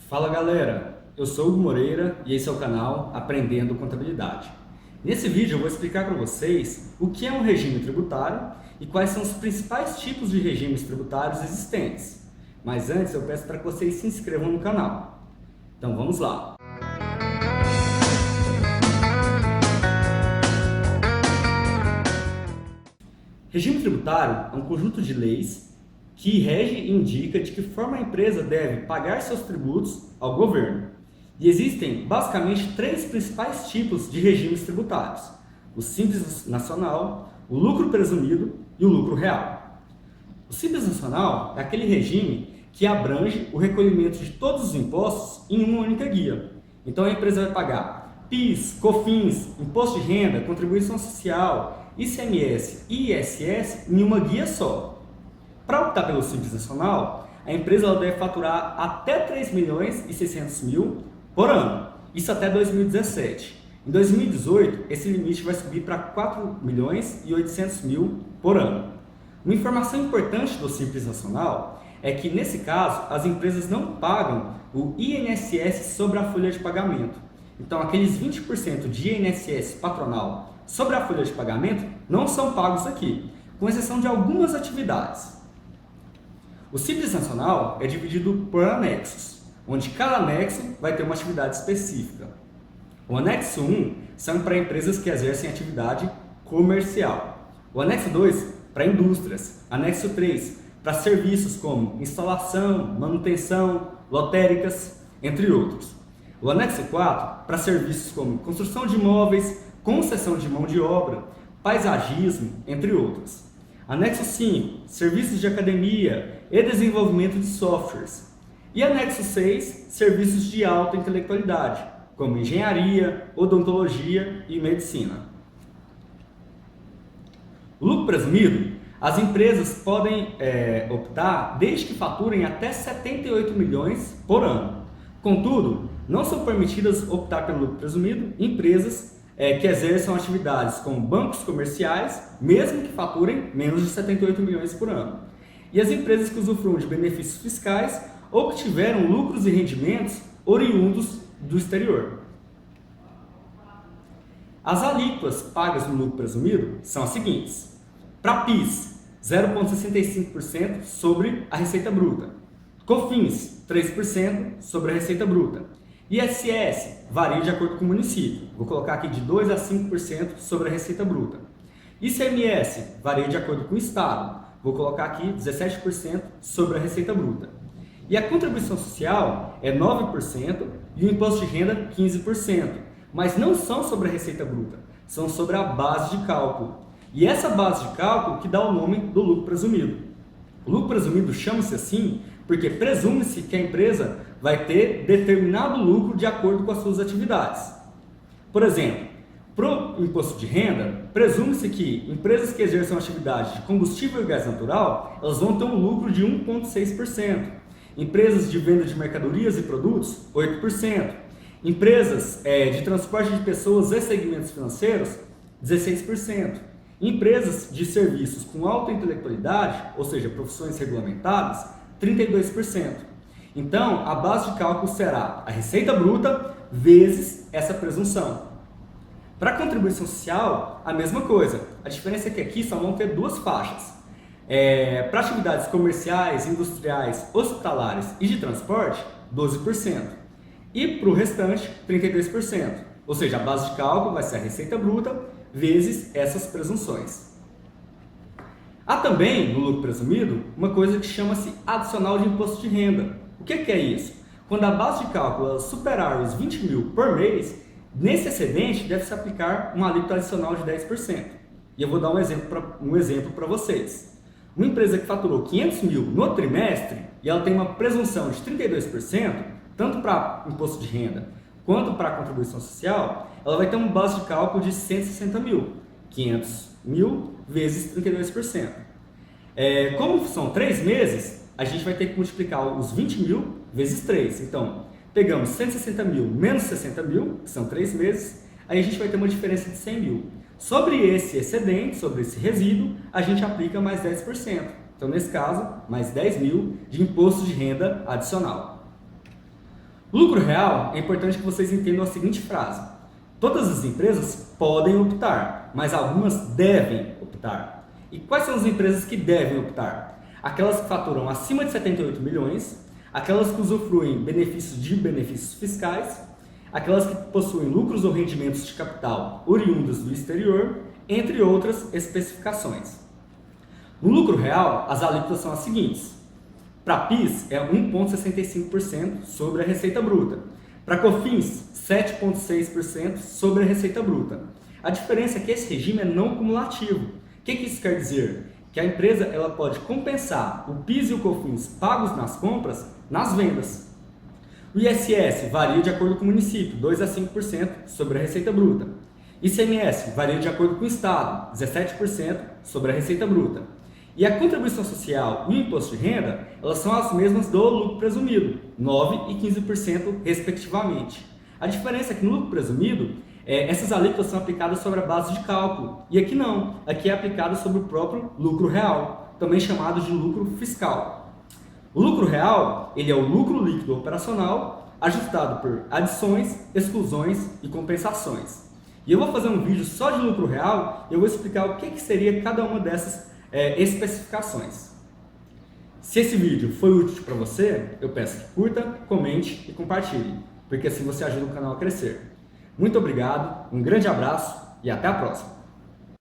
Fala galera, eu sou o Hugo Moreira e esse é o canal Aprendendo Contabilidade. Nesse vídeo eu vou explicar para vocês o que é um regime tributário e quais são os principais tipos de regimes tributários existentes. Mas antes eu peço para que vocês se inscrevam no canal. Então vamos lá! Regime tributário é um conjunto de leis que rege e indica de que forma a empresa deve pagar seus tributos ao governo. E existem basicamente três principais tipos de regimes tributários: o Simples Nacional, o lucro presumido e o lucro real. O Simples Nacional é aquele regime que abrange o recolhimento de todos os impostos em uma única guia. Então a empresa vai pagar PIS, COFINS, Imposto de Renda, Contribuição Social, ICMS e ISS em uma guia só. Para optar pelo Simples Nacional, a empresa deve faturar até 3.600.000 por ano, isso até 2017. Em 2018, esse limite vai subir para 4.800.000 por ano. Uma informação importante do Simples Nacional é que, nesse caso, as empresas não pagam o INSS sobre a folha de pagamento. Então, aqueles 20% de INSS patronal sobre a folha de pagamento não são pagos aqui, com exceção de algumas atividades. O Simples Nacional é dividido por anexos, onde cada anexo vai ter uma atividade específica. O anexo 1 são para empresas que exercem atividade comercial. O anexo 2 para indústrias. Anexo 3 para serviços como instalação, manutenção, lotéricas, entre outros. O anexo 4 para serviços como construção de imóveis, concessão de mão de obra, paisagismo, entre outros. Anexo 5, serviços de academia e desenvolvimento de softwares. E anexo 6, serviços de alta intelectualidade, como engenharia, odontologia e medicina. O lucro presumido, as empresas podem optar desde que faturem até 78 milhões por ano. Contudo, não são permitidas optar pelo lucro presumido empresas que exerçam atividades como bancos comerciais, mesmo que faturem menos de 78 milhões por ano. E as empresas que usufruam de benefícios fiscais ou que tiveram lucros e rendimentos oriundos do exterior. As alíquotas pagas no lucro presumido são as seguintes: para PIS, 0,65% sobre a receita bruta. COFINS, 3% sobre a receita bruta. ISS varia de acordo com o município. Vou colocar aqui de 2% a 5% sobre a receita bruta. ICMS varia de acordo com o estado. Vou colocar aqui 17% sobre a receita bruta. E a contribuição social é 9% e o imposto de renda 15%. Mas não são sobre a receita bruta, são sobre a base de cálculo. E essa base de cálculo que dá o nome do lucro presumido. O lucro presumido chama-se assim porque presume-se que a empresa vai ter determinado lucro de acordo com as suas atividades. Por exemplo, para o imposto de renda, presume-se que empresas que exerçam atividade de combustível e gás natural, elas vão ter um lucro de 1,6%. Empresas de venda de mercadorias e produtos, 8%. Empresas de transporte de pessoas e segmentos financeiros, 16%. Empresas de serviços com alta intelectualidade, ou seja, profissões regulamentadas, 32%. Então, a base de cálculo será a receita bruta vezes essa presunção. Para a contribuição social, a mesma coisa. A diferença é que aqui só vão ter duas faixas. Para atividades comerciais, industriais, hospitalares e de transporte, 12%. E para o restante, 32%. Ou seja, a base de cálculo vai ser a receita bruta vezes essas presunções. Há também, no lucro presumido, uma coisa que chama-se adicional de imposto de renda. O que é isso? Quando a base de cálculo superar os 20 mil por mês, nesse excedente deve-se aplicar uma alíquota adicional de 10%. E eu vou dar um exemplo para vocês. Uma empresa que faturou 500 mil no trimestre e ela tem uma presunção de 32%, tanto para imposto de renda quanto para a contribuição social, ela vai ter uma base de cálculo de 160 mil. 500 mil vezes 32%. Como são 3 meses, a gente vai ter que multiplicar os 20 mil vezes 3. Então, pegamos 160 mil menos 60 mil, que são 3 meses, aí a gente vai ter uma diferença de 100 mil. Sobre esse excedente, sobre esse resíduo, a gente aplica mais 10%. Então, nesse caso, mais 10 mil de imposto de renda adicional. Lucro real, é importante que vocês entendam a seguinte frase: todas as empresas podem optar, mas algumas devem optar. E quais são as empresas que devem optar? Aquelas que faturam acima de 78 milhões, aquelas que usufruem benefícios fiscais, aquelas que possuem lucros ou rendimentos de capital oriundos do exterior, entre outras especificações. No lucro real, as alíquotas são as seguintes. Para PIS é 1,65% sobre a receita bruta. Para COFINS, 7,6% sobre a receita bruta. A diferença é que esse regime é não cumulativo. O que isso quer dizer? Que a empresa ela pode compensar o PIS e o COFINS pagos nas compras nas vendas. O ISS varia de acordo com o município, 2 a 5% sobre a receita bruta. ICMS varia de acordo com o estado, 17% sobre a receita bruta. E a contribuição social e o imposto de renda, elas são as mesmas do lucro presumido, 9% e 15% respectivamente. A diferença é que no lucro presumido, essas alíquotas são aplicadas sobre a base de cálculo. E aqui não, aqui é aplicado sobre o próprio lucro real, também chamado de lucro fiscal. O lucro real, ele é o lucro líquido operacional, ajustado por adições, exclusões e compensações. E eu vou fazer um vídeo só de lucro real e eu vou explicar o que seria cada uma dessas especificações. Se esse vídeo foi útil para você, eu peço que curta, comente e compartilhe, porque assim você ajuda o canal a crescer. Muito obrigado, um grande abraço e até a próxima!